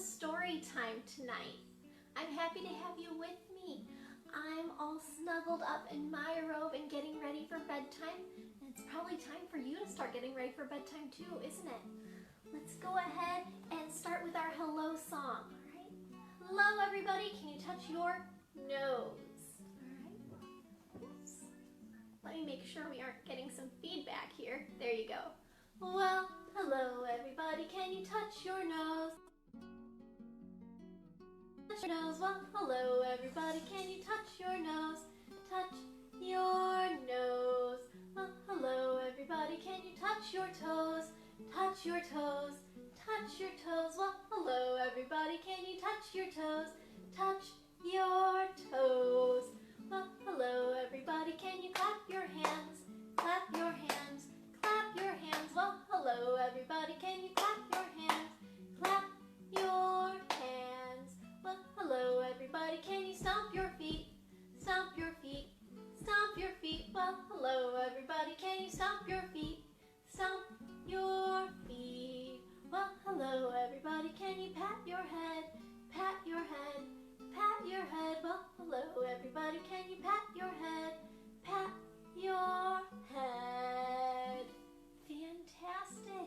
story time tonight. I'm happy to have you with me. I'm all snuggled up in my robe and getting ready for bedtime. And it's probably time for you to start getting ready for bedtime too, isn't it? Let's go ahead and start with our hello song, all right? Hello everybody, can you touch your nose? All right. Oops. Let me make sure we aren't getting some feedback here. There you go. Well, hello everybody, can you touch your nose? Touch your nose. Well, hello everybody, can you touch your nose? Touch your nose. Well, hello everybody, can you touch your toes? Touch your toes. Touch your toes. Well, hello everybody, can you touch your toes? Touch your toes. Well, hello everybody, can you clap your hands? Clap your hands. Clap your hands. Well, hello everybody, can you clap your hands? Clap your hands. Well, hello everybody, can you stomp your feet? Stomp your feet. Stomp your feet. Well, hello everybody, can you stomp your feet? Stomp your feet. Well, hello everybody, can you pat your head? Pat your head. Pat your head. Well, hello everybody, can you pat your head? Pat your head. Fantastic. All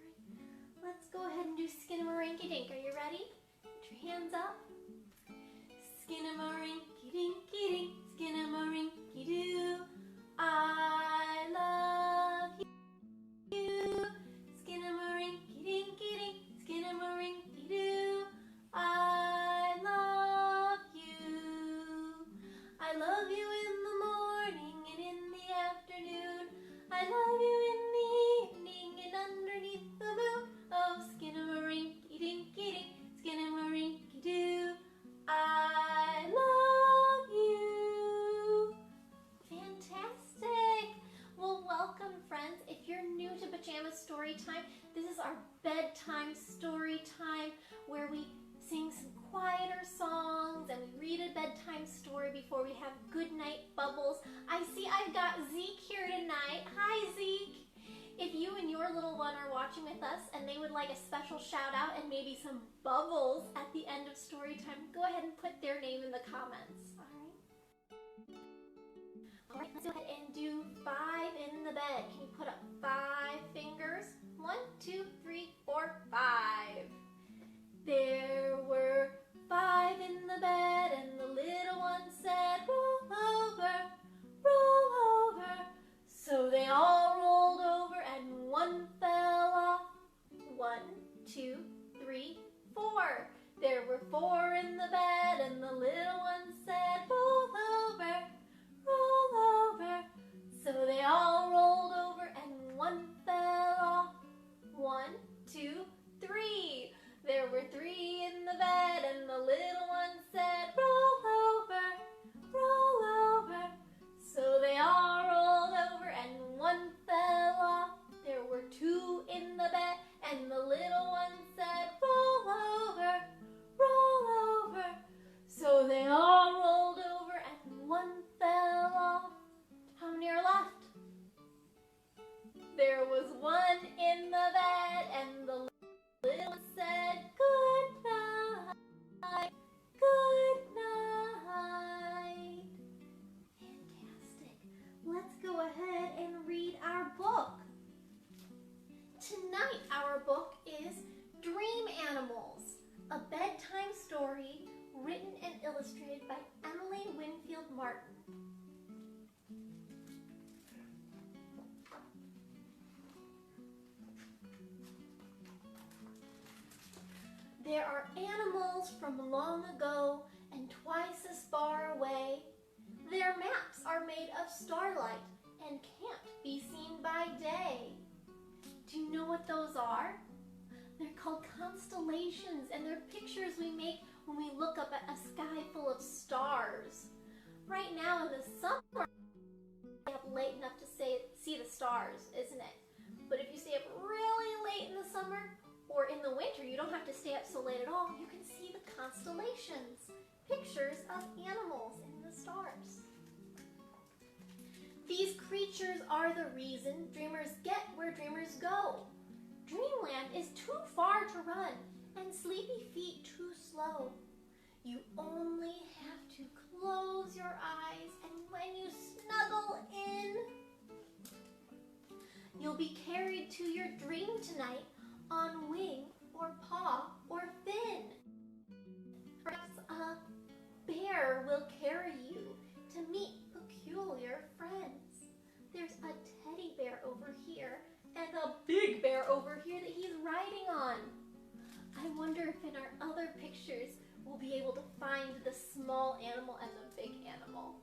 right. Let's go ahead and do Skinnamarink-a-dink. Are you ready? Put your hands up. Skinnamarink-a-dinky-dink, Skinnamarink-a-doo. I love you. Skinnamarink-a-dinky-dink, Skinnamarink-a-doo. I love you. I love you in the morning and in the afternoon. I love you in the evening and underneath the moon. Oh, Skinnamarink-a-dinky-dink, Skinnamarink-a-doo. I love you. Fantastic. Well, welcome friends. If you're new to Pajama Story Time, this is our bedtime story time where we sing some quieter songs and we read a bedtime story before we have good night bubbles. I see I've got Zeke here tonight. Hi Zeke. If you and your little one are watching with us and they would like a special shout out and maybe some bubbles at the end of story time, go ahead and put their name in the comments. All right, let's go ahead and do 5 in the bed. Can you put up 5 fingers? 1, 2, 3, 4, 5. There were 5 in the bed and the little one said, roll over, roll over. So they all rolled over and one fell off. 1, 2, 3, 4. There were 4 in the bed and the little one said, roll over, roll over. So they all rolled over and one fell off. 1, 2, 3. There were 3 in the bed and the little one said, roll over, roll over. So they all rolled over and one fell off. There were 2 in the bed and the little one said, roll over, roll over. So they all rolled over and one fell off. How many are left? There was 1 in the bed and the little one said, good night, good night. Fantastic. Let's go ahead and read our book. Tonight our book is Dream Animals, a bedtime story written and illustrated by Emily Winfield Martin. There are animals from long ago and twice as far away. Their maps are made of starlight and can't be seen by day. Do you know what those are? They're called constellations, and they're pictures we make when we look up at a sky full of stars. Right now in the summer, stay up late enough to see the stars, isn't it? But if you stay up really late in the summer, or in the winter, you don't have to stay up so late at all. You can see the constellations, pictures of animals in the stars. These creatures are the reason dreamers get where dreamers go. Dreamland is too far to run, and sleepy feet below. You only have to close your eyes, and when you snuggle in, you'll be carried to your dream tonight on wing or paw or fin. Perhaps a bear will carry you to meet peculiar friends. There's a teddy bear over here and a big bear over here that he's riding on. I wonder if in our other pictures we'll be able to find the small animal and the big animal.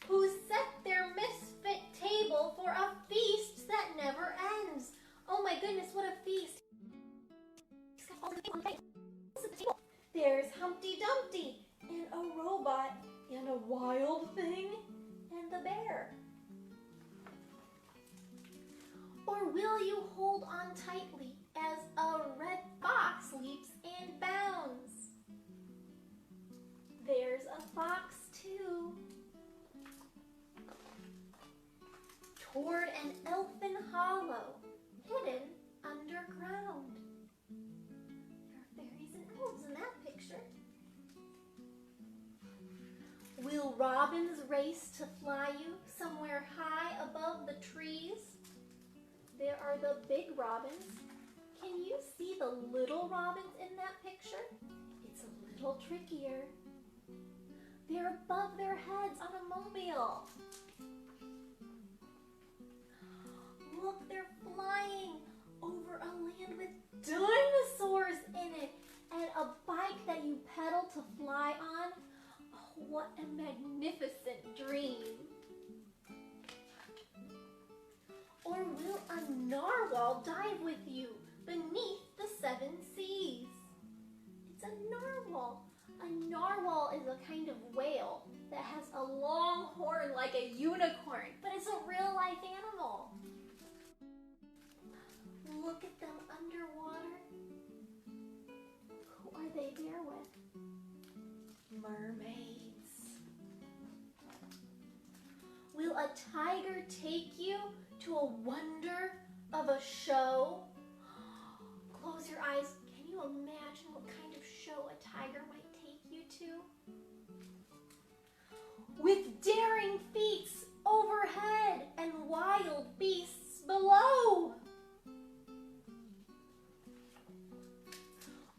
Who set their misfit table for a feast that never ends? Oh my goodness, what a feast! There's Humpty Dumpty and a robot and a wild thing and the bear. Or will you hold on tightly as a red fox leaps and bounds? There's a fox too. Toward an elfin hollow, hidden underground. There are fairies and elves in that picture. Will robins race to fly you somewhere high above the trees? There are the big robins. Can you see the little robins in that picture? It's a little trickier. They're above their heads on a mobile. Look, they're flying over a land with dinosaurs in it and a bike that you pedal to fly on. Oh, what a magnificent dream. Or will a narwhal dive with you beneath the 7 seas? It's a narwhal. A narwhal is a kind of whale that has a long horn like a unicorn, but it's a real-life animal. Look at them underwater. Who are they there with? Mermaids. Will a tiger take you to a wonder of a show? Close your eyes. Can you imagine what kind of show a tiger might take you to? With daring feats overhead and wild beasts below.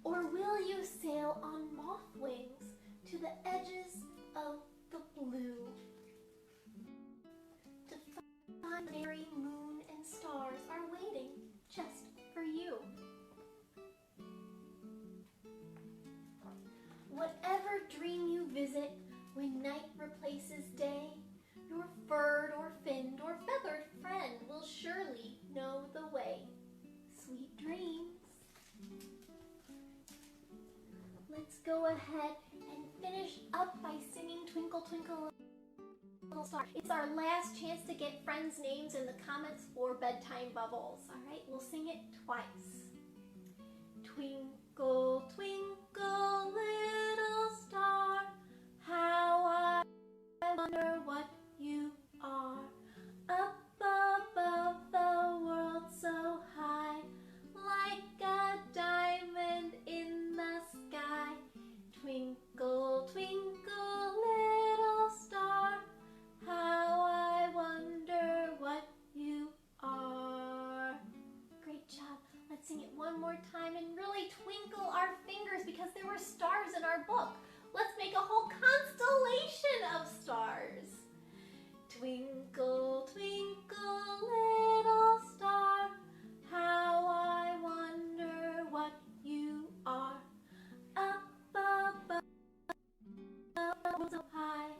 Or will you sail on moth wings to the edges of the blue? To find the merry moon and stars are waiting just for you. Whatever dream you visit when night replaces day, your furred or finned or feathered friend will surely know the way. Sweet dreams. Let's go ahead and finish up by singing Twinkle, Twinkle, Little Star. It's our last chance to get friends' names in the comments for bedtime bubbles. All right, we'll sing it twice. Twinkle, twinkle, little star, how I wonder what you are. Up above the world so high, like a diamond in the sky. Twinkle, twinkle, little star, how I wonder what you are. Great job. Let's sing it one more time and really twinkle our fingers because there were stars in our book. Let's make a whole constellation of stars. Twinkle, twinkle, little star, how I wonder what you are. Up above so high,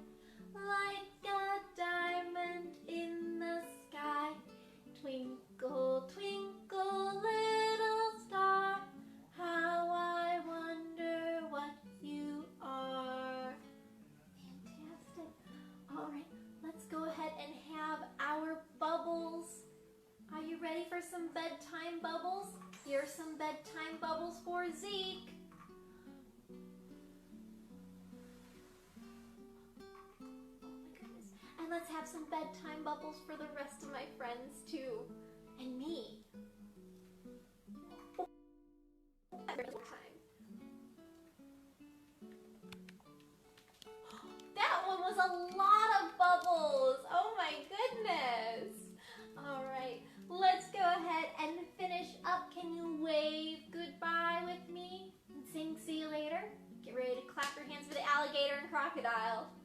like a diamond in the sky. Twinkle, twinkle, little star, how I wonder what you are. Fantastic. All right, let's go ahead and have our bubbles. Are you ready for some bedtime bubbles? Here's some bedtime bubbles for Zeke. And let's have some bedtime bubbles for the rest of my friends too. And me. Oh, crocodile.